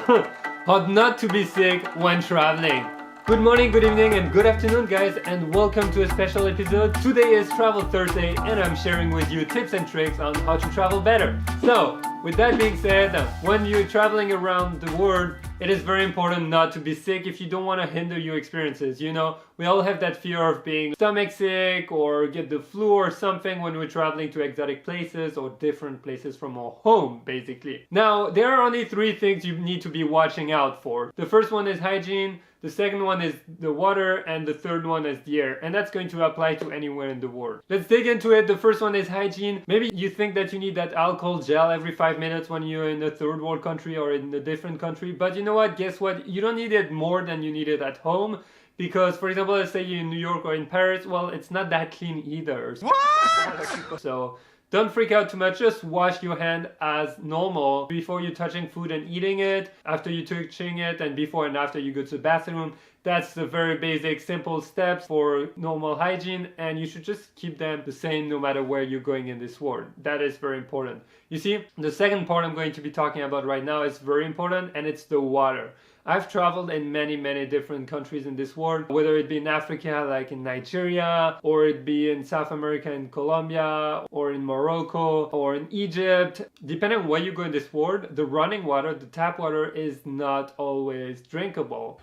How not to be sick when traveling. Good morning, good evening, and good afternoon, guys, and welcome to a special episode. Today is Travel Thursday, and I'm sharing with you tips and tricks on how to travel better. So, with that being said, when you're traveling around the world, it is very important not to be sick if you don't want to hinder your experiences. You know, we all have that fear of being stomach sick or get the flu or something when we're traveling to exotic places or different places from our home, basically. Now, there are only three things you need to be watching out for. The first one is hygiene. The second one is the water, and the third one is the air, and that's going to apply to anywhere in the world. Let's dig into it. The first one is hygiene. Maybe you think that you need that alcohol gel every 5 minutes when you're in a third world country or in a different country, but you know what? Guess what? You don't need it more than you need it at home. Because, for example, let's say you're in New York or in Paris, well, it's not that clean either. What? So don't freak out too much, just wash your hand as normal before you're touching food and eating it, after you're touching it, and before and after you go to the bathroom. That's the very basic, simple steps for normal hygiene, and you should just keep them the same no matter where you're going in this world. That is very important. You see, the second part I'm going to be talking about right now is very important, and it's the water. I've traveled in many different countries in this world, whether it be in Africa, like in Nigeria, or it be in South America, in Colombia, or in Morocco, or in Egypt. Depending on where you go in this world, the running water, the tap water, is not always drinkable.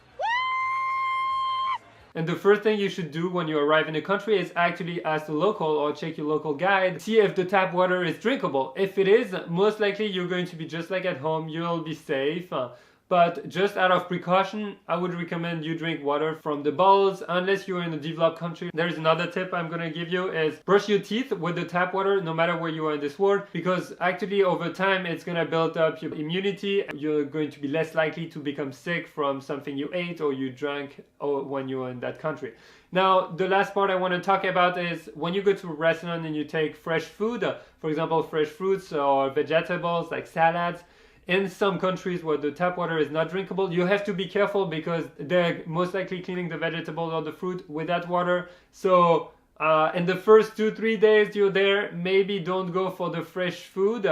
And the first thing you should do when you arrive in a country is actually ask the local or check your local guide, see if the tap water is drinkable. If it is, most likely you're going to be just like at home, you'll be safe. But just out of precaution, I would recommend you drink water from the bottles unless you're in a developed country. There's another tip I'm going to give you is brush your teeth with the tap water no matter where you are in this world, because actually over time it's going to build up your immunity. You're going to be less likely to become sick from something you ate or you drank when you were in that country. Now, the last part I want to talk about is when you go to a restaurant and you take fresh food, for example, fresh fruits or vegetables like salads. In some countries where the tap water is not drinkable, you have to be careful because they're most likely cleaning the vegetables or the fruit with that water. So in the first 2-3 days you're there, maybe don't go for the fresh food.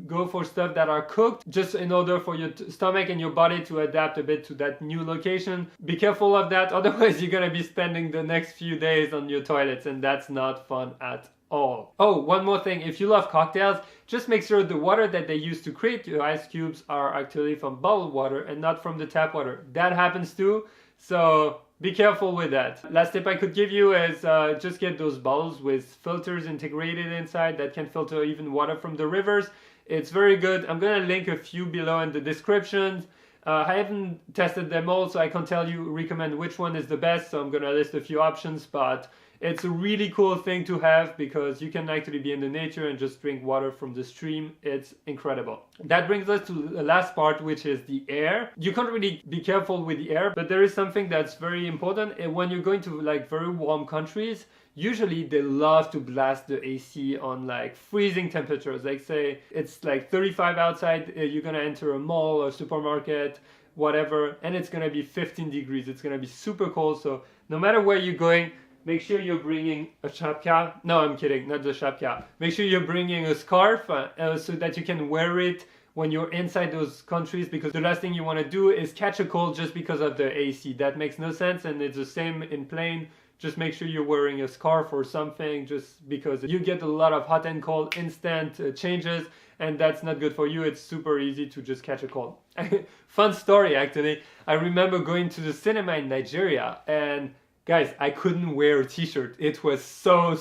Go for stuff that are cooked, just in order for your stomach and your body to adapt a bit to that new location. Be careful of that, otherwise you're gonna be spending the next few days on your toilets, and that's not fun at all. Oh, one more thing, if you love cocktails, just make sure the water that they use to create your ice cubes are actually from bottled water and not from the tap water. That happens too, so be careful with that. Last tip I could give you is just get those bottles with filters integrated inside that can filter even water from the rivers. It's very good. I'm gonna link a few below in the description. I haven't tested them all, so I can't recommend which one is the best, so I'm gonna list a few options, but it's a really cool thing to have because you can actually be in the nature and just drink water from the stream. It's incredible. That brings us to the last part, which is the air. You can't really be careful with the air, but there is something that's very important. And when you're going to like very warm countries, usually they love to blast the AC on like freezing temperatures. Like say it's like 35 outside, you're gonna enter a mall or supermarket, whatever, and it's gonna be 15 degrees. It's gonna be super cold. So no matter where you're going, make sure you're bringing a shapka. No, I'm kidding, not the shapka. Make sure you're bringing a scarf so that you can wear it when you're inside those countries, because the last thing you want to do is catch a cold just because of the AC. That makes no sense, and it's the same in plane. Just make sure you're wearing a scarf or something, just because you get a lot of hot and cold instant changes, and that's not good for you. It's super easy to just catch a cold. Fun story, actually. I remember going to the cinema in Nigeria, and guys, I couldn't wear a t-shirt. It was so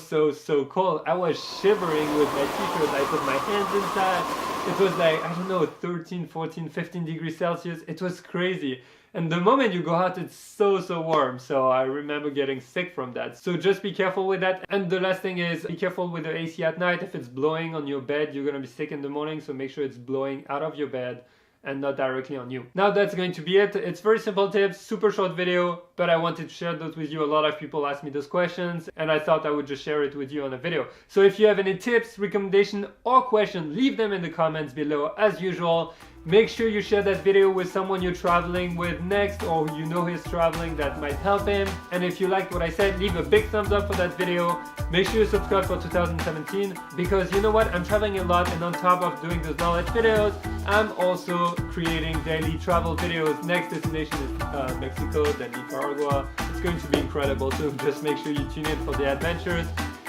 cold. I was shivering with my t-shirt. I put my hands inside. It was like, I don't know, 13, 14, 15 degrees Celsius. It was crazy. And the moment you go out, it's so warm. So I remember getting sick from that. So just be careful with that. And the last thing is, be careful with the AC at night. If it's blowing on your bed, you're gonna be sick in the morning. So make sure it's blowing out of your bed and not directly on you. Now that's going to be it. It's very simple tips, super short video, but I wanted to share those with you. A lot of people ask me those questions, and I thought I would just share it with you on a video. So if you have any tips, recommendation, or question, leave them in the comments below as usual. Make sure you share that video with someone you're traveling with next, or you know he's traveling, that might help him. And if you liked what I said, leave a big thumbs up for that video. Make sure you subscribe for 2017, because you know what, I'm traveling a lot, and on top of doing those knowledge videos, I'm also creating daily travel videos. Next destination is Mexico, then Nicaragua. It's going to be incredible, so just make sure you tune in for the adventures.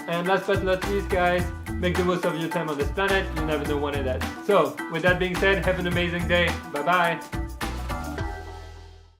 And last but not least, guys, make the most of your time on this planet. You never know when it ends. So, with that being said, have an amazing day. Bye-bye.